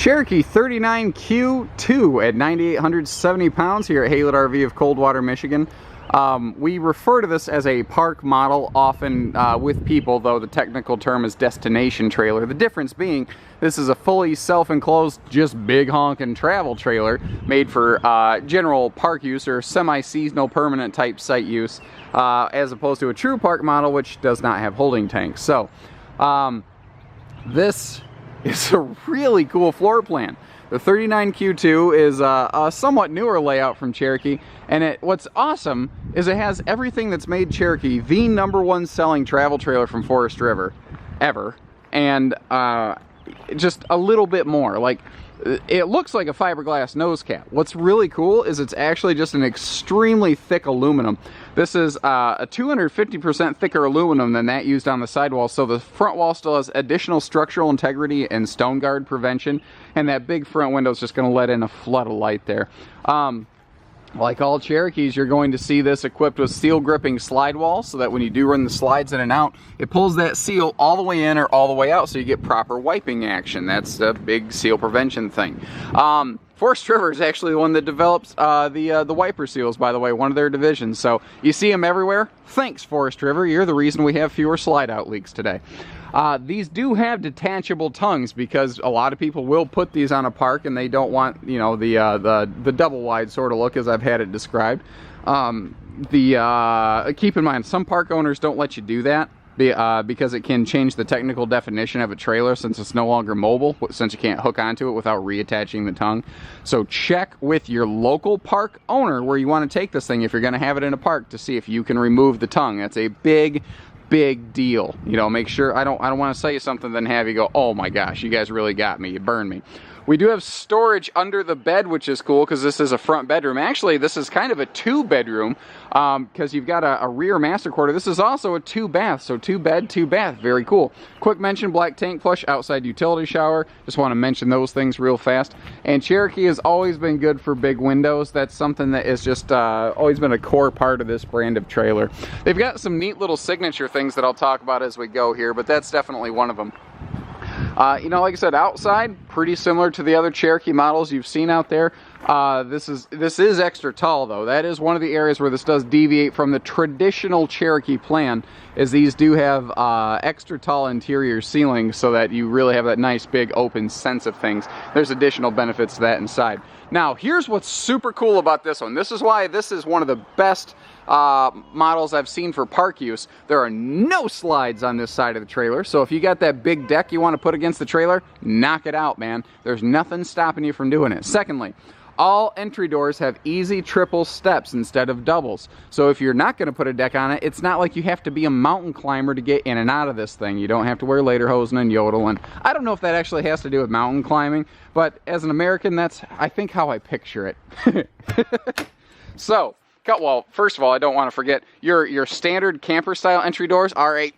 Cherokee 39Q2 at 9,870 pounds here at Haylett RV of Coldwater, Michigan. We refer to this as a park model often with people, though the technical term is destination trailer. The difference being this is a fully self-enclosed, just big honkin' travel trailer made for general park use or semi-seasonal permanent type site use, as opposed to a true park model which does not have holding tanks. So this is a really cool floor plan. The 39Q2 is a somewhat newer layout from Cherokee, and what's awesome is it has everything that's made Cherokee the #1 selling travel trailer from Forest River ever, and just a little bit more. Like, it looks like a fiberglass nose cap. What's really cool is it's actually just an extremely thick aluminum. This is a 250% thicker aluminum than that used on the sidewall, so the front wall still has additional structural integrity and stone guard prevention, and that big front window is just going to let in a flood of light there. Like all Cherokees, you're going to see this equipped with seal gripping slide walls, so that when you do run the slides in and out, it pulls that seal all the way in or all the way out, so you get proper wiping action. That's a big seal prevention thing. Forest River is actually the one that develops the wiper seals, by the way, one of their divisions. So you see them everywhere. Thanks, Forest River. You're the reason we have fewer slide out leaks today. These do have detachable tongues because a lot of people will put these on a park and they don't want, you know, the double wide sort of look as I've had it described. Keep in mind, some park owners don't let you do that because it can change the technical definition of a trailer since it's no longer mobile, since you can't hook onto it without reattaching the tongue. So check with your local park owner where you want to take this thing if you're going to have it in a park to see if you can remove the tongue. That's a big deal. You know, make sure I don't want to say something then have you go, oh my gosh, you guys really got me, you burned me. We do have storage under the bed, which is cool because this is a front bedroom. Actually, this is kind of a 2-bedroom because you've got a rear master quarter. This is also a 2-bath, so 2-bed, 2-bath. Very cool. Quick mention, black tank flush, outside utility shower. Just want to mention those things real fast. And Cherokee has always been good for big windows. That's something that is just always been a core part of this brand of trailer. They've got some neat little signature things that I'll talk about as we go here, but that's definitely one of them. You know, like I said, outside, pretty similar to the other Cherokee models you've seen out there. This is extra tall, though. That is one of the areas where this does deviate from the traditional Cherokee plan, is these do have extra tall interior ceilings so that you really have that nice big open sense of things. There's additional benefits to that inside. Now, here's what's super cool about this one. This is why this is one of the best models I've seen for park use. There are no slides on this side of the trailer, so if you got that big deck you want to put against the trailer, knock it out, man. There's nothing stopping you from doing it. Secondly, all entry doors have easy triple steps instead of doubles. So if you're not going to put a deck on it, it's not like you have to be a mountain climber to get in and out of this thing. You don't have to wear lederhosen and yodel. And I don't know if that actually has to do with mountain climbing, but as an American, that's, I think, how I picture it. So, well, first of all, I don't want to forget, your standard camper style entry doors are a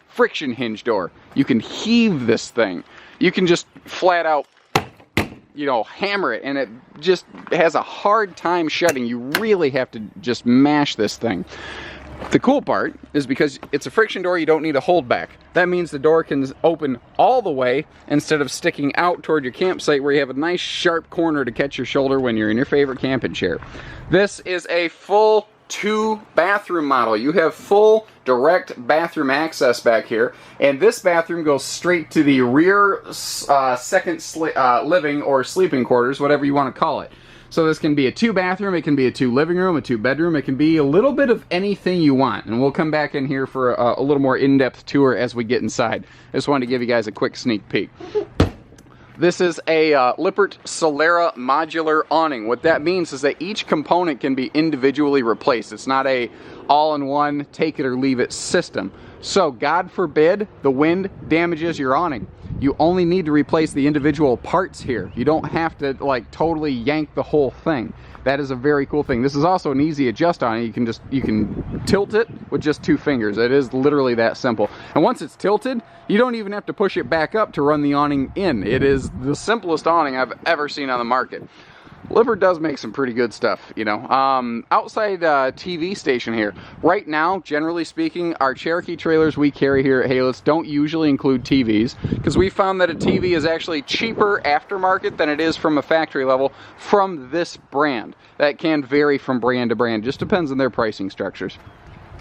friction hinge door. You can heave this thing. You can just flat out, you know, hammer it, and it just has a hard time shutting. You really have to just mash this thing. The cool part is because it's a friction door, you don't need a hold back. That means the door can open all the way instead of sticking out toward your campsite where you have a nice sharp corner to catch your shoulder when you're in your favorite camping chair. This is a full 2-bathroom model. You have full direct bathroom access back here, and this bathroom goes straight to the rear second living or sleeping quarters, whatever you want to call it. So this can be a 2-bathroom, it can be a 2-living room, a 2-bedroom, it can be a little bit of anything you want. And we'll come back in here for a little more in-depth tour as we get inside. I just wanted to give you guys a quick sneak peek. This is a Lippert Salera modular awning. What that means is that each component can be individually replaced. It's not a all-in-one, take it or leave it system. So, God forbid the wind damages your awning. You only need to replace the individual parts here. You don't have to, like, totally yank the whole thing. That is a very cool thing. This is also an easy adjust on it. You can tilt it with just 2 fingers. It is literally that simple. And once it's tilted, you don't even have to push it back up to run the awning in. It is the simplest awning I've ever seen on the market. Lippert does make some pretty good stuff, you know. Outside TV station here. Right now, generally speaking, our Cherokee trailers we carry here at Hayless don't usually include TVs, because we found that a TV is actually cheaper aftermarket than it is from a factory level from this brand. That can vary from brand to brand, just depends on their pricing structures.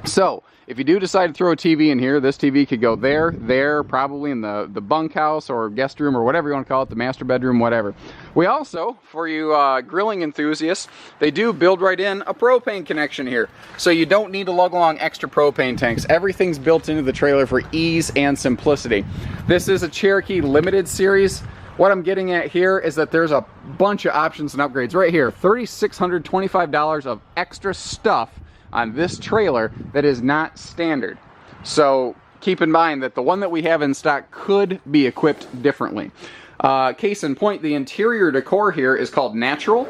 So, if you do decide to throw a TV in here, this TV could go there, probably in the bunkhouse or guest room or whatever you want to call it, the master bedroom, whatever. We also, for you grilling enthusiasts, they do build right in a propane connection here. So you don't need to lug along extra propane tanks. Everything's built into the trailer for ease and simplicity. This is a Cherokee Limited Series. What I'm getting at here is that there's a bunch of options and upgrades right here. $3,625 of extra stuff on this trailer that is not standard. So keep in mind that the one that we have in stock could be equipped differently. Case in point, the interior decor here is called Natural.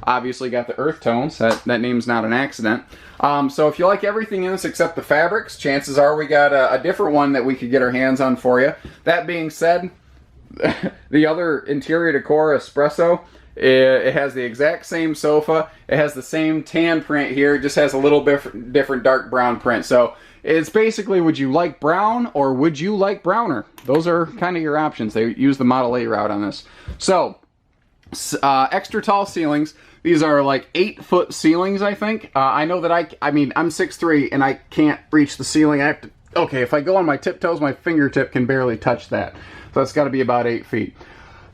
Obviously got the earth tones, that name's not an accident. So if you like everything in this except the fabrics, chances are we got a different one that we could get our hands on for you. That being said, the other interior decor, Espresso, it has the exact same sofa. It has the same tan print here. It just has a little different dark brown print. So it's basically, would you like brown or would you like browner? Those are kind of your options. They use the Model A route on this. So extra tall ceilings. These are like 8-foot ceilings, I think. I know that I mean, I'm 6'3" and I can't reach the ceiling. I have to, okay, if I go on my tiptoes, my fingertip can barely touch that. So that's got to be about 8 feet.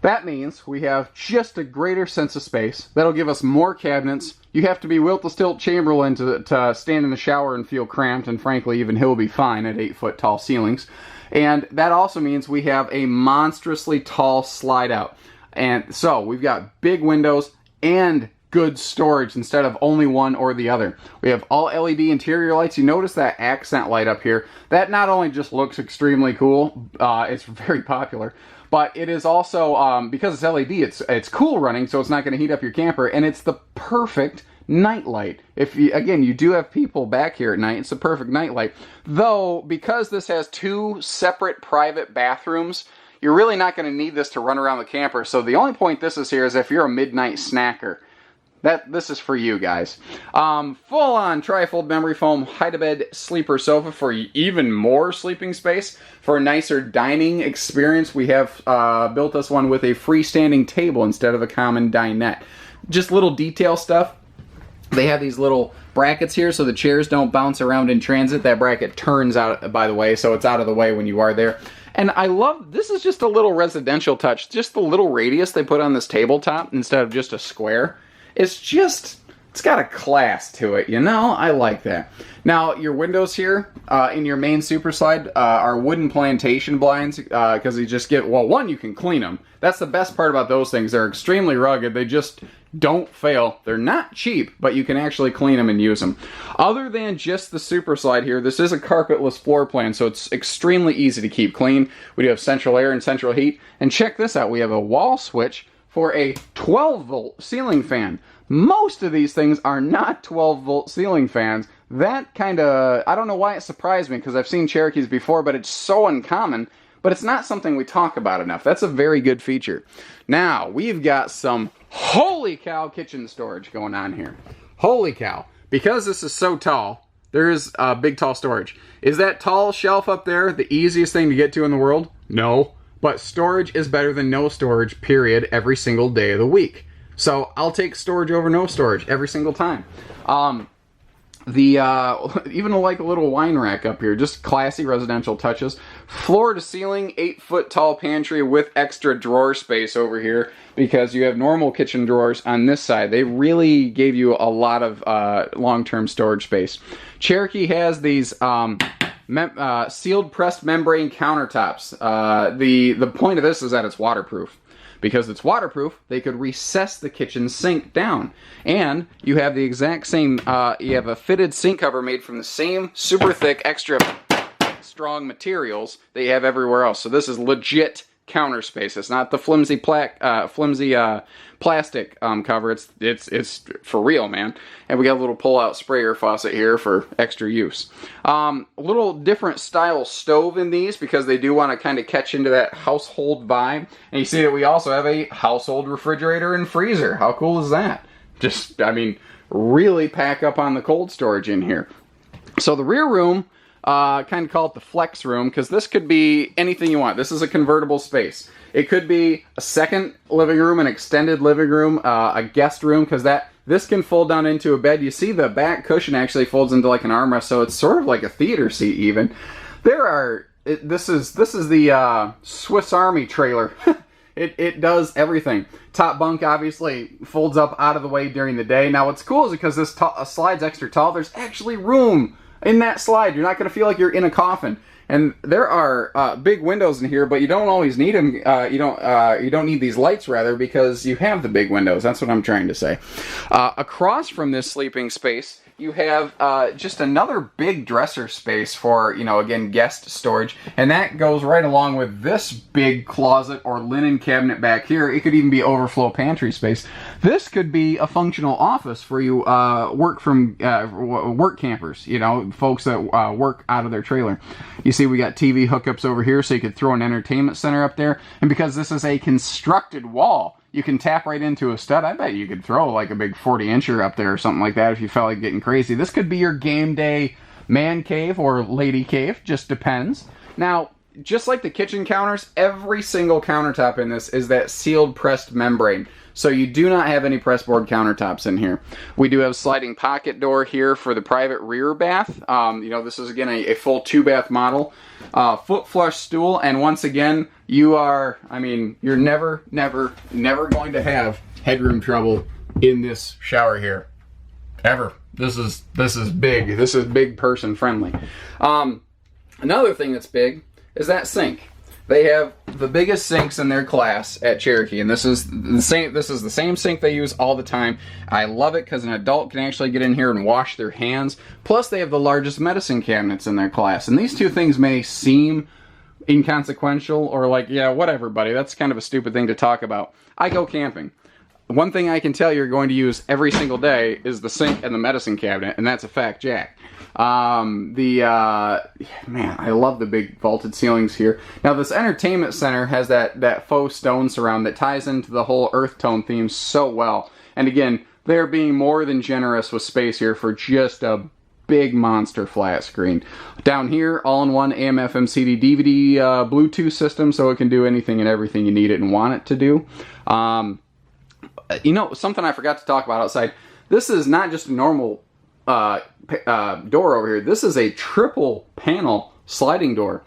That means we have just a greater sense of space. That'll give us more cabinets. You have to be Wilt the Stilt Chamberlain to stand in the shower and feel cramped, and frankly, even he'll be fine at 8-foot tall ceilings. And that also means we have a monstrously tall slide out. And so we've got big windows and good storage instead of only one or the other. We have all LED interior lights. You notice that accent light up here. That not only just looks extremely cool, it's very popular, but it is also, because it's LED, it's cool running, so it's not going to heat up your camper, and it's the perfect night light. If you, again, you do have people back here at night, it's the perfect night light. Though, because this has 2 separate private bathrooms, you're really not going to need this to run around the camper. So the only point this is here is if you're a midnight snacker. This is for you guys. Full-on tri-fold memory foam hide-to-bed sleeper sofa for even more sleeping space. For a nicer dining experience, we have built us one with a freestanding table instead of a common dinette. Just little detail stuff. They have these little brackets here so the chairs don't bounce around in transit. That bracket turns out, by the way, so it's out of the way when you are there. And I love, this is just a little residential touch. Just the little radius they put on this tabletop instead of just a square. It's got a class to it, you know? I like that. Now, your windows here in your main super slide are wooden plantation blinds because you just get, well, one, you can clean them. That's the best part about those things. They're extremely rugged. They just don't fail. They're not cheap, but you can actually clean them and use them. Other than just the super slide here, this is a carpetless floor plan, so it's extremely easy to keep clean. We do have central air and central heat. And check this out. We have a wall switch for a 12-volt ceiling fan. Most of these things are not 12-volt ceiling fans. That kind of, I don't know why it surprised me, because I've seen Cherokees before, but it's so uncommon. But it's not something we talk about enough. That's a very good feature. Now, we've got some holy cow kitchen storage going on here. Holy cow. Because this is so tall, there is big tall storage. Is that tall shelf up there the easiest thing to get to in the world? No. But storage is better than no storage, period, every single day of the week. So I'll take storage over no storage every single time. Even like a little wine rack up here, just classy residential touches. Floor to ceiling, 8-foot tall pantry with extra drawer space over here because you have normal kitchen drawers on this side. They really gave you a lot of long-term storage space. Cherokee has these sealed pressed membrane countertops. The point of this is that it's waterproof. Because it's waterproof, they could recess the kitchen sink down. And you have the exact same, you have a fitted sink cover made from the same super thick, extra strong materials that you have everywhere else. So this is legit counter space. It's not the flimsy plastic cover. It's for real, man. And we got a little pull-out sprayer faucet here for extra use. A little different style stove in these because they do want to kind of catch into that household vibe. And you see that we also have a household refrigerator and freezer. How cool is that? Just, I mean, really pack up on the cold storage in here. So the rear room, kind of call it the flex room, because this could be anything you want. This is a convertible space. It could be a second living room, an extended living room, a guest room, because this can fold down into a bed. You see the back cushion actually folds into like an armrest, so it's sort of like a theater seat even. This is the Swiss Army trailer. It does everything. Top bunk obviously folds up out of the way during the day. Now what's cool is because this slide's extra tall, there's actually room in that slide. You're not going to feel like you're in a coffin. And there are big windows in here, but you don't always need them. You don't need these lights, rather, because you have the big windows. That's what I'm trying to say. Across from this sleeping space, you have just another big dresser space for, again, guest storage. And that goes right along with this big closet or linen cabinet back here. It could even be overflow pantry space. This could be a functional office for you work campers, folks that work out of their trailer. You see we got TV hookups over here, so you could throw an entertainment center up there. And because this is a constructed wall, you can tap right into a stud. I bet you could throw like a big 40-incher up there or something like that if you felt like getting crazy. This could be your game day man cave or lady cave, just depends. Now, just like the kitchen counters, every single countertop in this is that sealed pressed membrane. So you do not have any pressboard countertops in here. We do have sliding pocket door here for the private rear bath. This is again a full 2-bath model. Foot flush stool, and once again, you're never going to have headroom trouble in this shower here. Ever. This is big. This is big person friendly. Another thing that's big is that sink. They have the biggest sinks in their class at Cherokee, and this is the same sink they use all the time. I love it because an adult can actually get in here and wash their hands. Plus, they have the largest medicine cabinets in their class. And these two things may seem inconsequential or like, yeah, whatever, buddy. That's kind of a stupid thing to talk about. I go camping. One thing I can tell you're going to use every single day is the sink and the medicine cabinet, and that's a fact, Jack. Man, I love the big vaulted ceilings here. Now, this entertainment center has that faux stone surround that ties into the whole earth tone theme so well. And again, they're being more than generous with space here for just a big monster flat screen. Down here, all-in-one AM, FM, CD, DVD, Bluetooth system, so it can do anything and everything you need it and want it to do. Something I forgot to talk about outside. This is not just a normal door over here. This is a triple panel sliding door.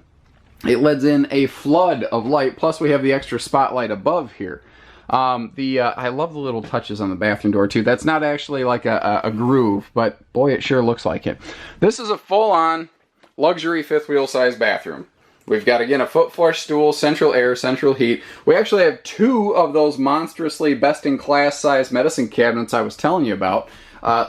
It lets in a flood of light, plus we have the extra spotlight above here. I love the little touches on the bathroom door too. That's not actually like a groove, but boy, it sure looks like it. This is a full-on luxury fifth wheel size bathroom. We've got, again, a foot flush stool, central air, central heat. We actually have 2 of those monstrously best-in-class size medicine cabinets I was telling you about.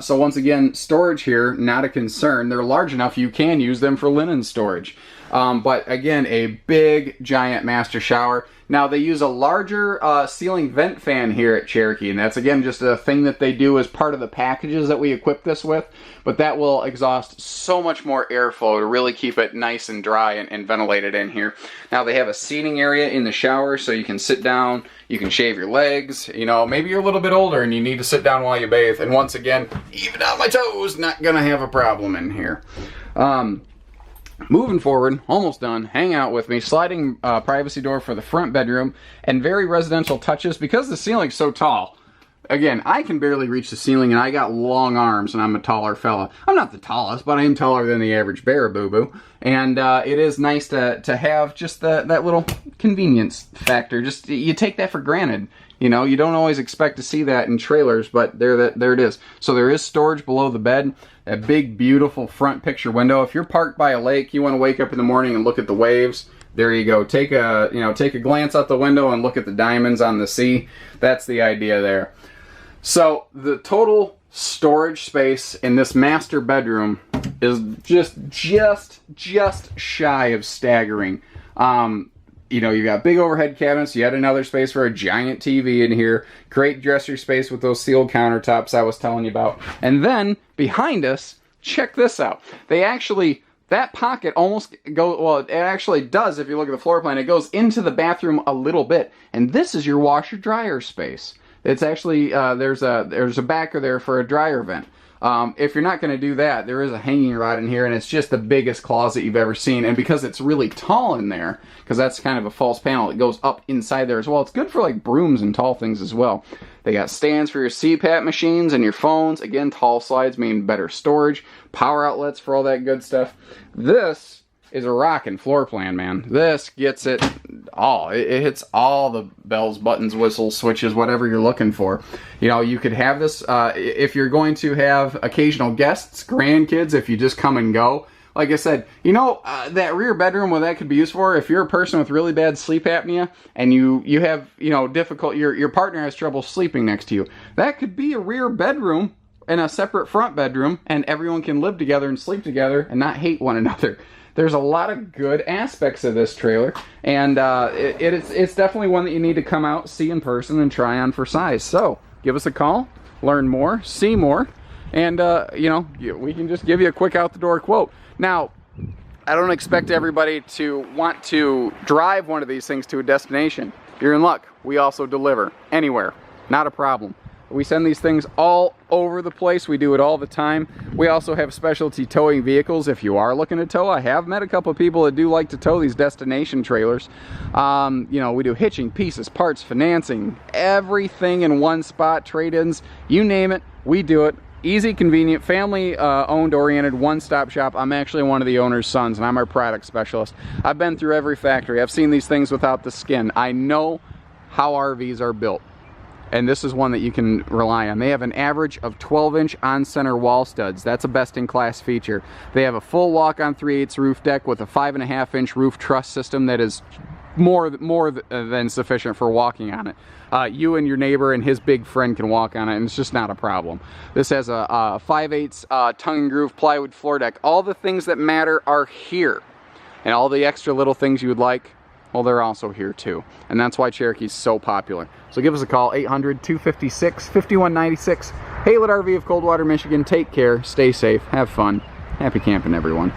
So once again, storage here, not a concern. They're large enough you can use them for linen storage. But again, a big, giant master shower. Now, they use a larger ceiling vent fan here at Cherokee, and that's, again, just a thing that they do as part of the packages that we equip this with. But that will exhaust so much more airflow to really keep it nice and dry and ventilated in here. Now, they have a seating area in the shower, so you can sit down, you can shave your legs. Maybe you're a little bit older and you need to sit down while you bathe. And once again, even on my toes, not gonna have a problem in here. Moving forward, almost done, hang out with me. Sliding privacy door for the front bedroom, and very residential touches because the ceiling's so tall. Again, I can barely reach the ceiling, and I got long arms, and I'm a taller fella. I'm not the tallest, but I am taller than the average bear, boo-boo. And it is nice to have just that little convenience factor. Just, you take that for granted. You don't always expect to see that in trailers, but there it is. So there is storage below the bed. A big, beautiful front picture window. If you're parked by a lake, you want to wake up in the morning and look at the waves, there you go. Take a glance out the window and look at the diamonds on the sea. That's the idea there. So the total storage space in this master bedroom is just shy of staggering. you know, you got big overhead cabinets, yet another space for a giant TV in here, great dresser space with those sealed countertops I was telling you about. And then behind us, check this out. They actually, that pocket almost goes, well, it actually does if you look at the floor plan, it goes into the bathroom a little bit. And this is your washer dryer space. It's actually, there's a backer there for a dryer vent. If you're not going to do that, there is a hanging rod in here, and it's just the biggest closet you've ever seen. And because it's really tall in there, because that's kind of a false panel, it goes up inside there as well. It's good for like brooms and tall things as well. They got stands for your CPAP machines and your phones. Again, tall slides mean better storage. Power outlets for all that good stuff. This is a rockin' floor plan, man. This gets it all. It hits all the bells, buttons, whistles, switches, whatever you're looking for. You know, you could have this if you're going to have occasional guests, grandkids, if you just come and go. Like I said, you know, that rear bedroom, what that could be used for, if you're a person with really bad sleep apnea and you have, you know, your partner has trouble sleeping next to you, that could be a rear bedroom and a separate front bedroom, and everyone can live together and sleep together and not hate one another. There's a lot of good aspects of this trailer, and it's definitely one that you need to come out, see in person, and try on for size. So give us a call, learn more, see more, and you know, we can just give you a quick out-the-door quote. Now, I don't expect everybody to want to drive one of these things to a destination. You're in luck. We also deliver anywhere. Not a problem. We send these things all over the place. We do it all the time. We also have specialty towing vehicles if you are looking to tow. I have met a couple of people that do like to tow these destination trailers. You know, we do hitching, pieces, parts, financing, everything in one spot, trade-ins, you name it, we do it. Easy, convenient, family owned, oriented, one-stop shop. I'm actually one of the owner's sons, and I'm our product specialist. I've been through every factory. I've seen these things without the skin. I know how RVs are built. And this is one that you can rely on. They have an average of 12-inch on-center wall studs. That's a best-in-class feature. They have a full walk-on 3/8 roof deck with a 5.5-inch roof truss system that is more than sufficient for walking on it. You and your neighbor and his big friend can walk on it, and it's just not a problem. This has a 5/8 tongue and groove plywood floor deck. All the things that matter are here. And all the extra little things you would like, well, they're also here too. And that's why Cherokee's so popular. So give us a call, 800-256-5196. Haylett RV of Coldwater, Michigan. Take care, stay safe, have fun. Happy camping, everyone.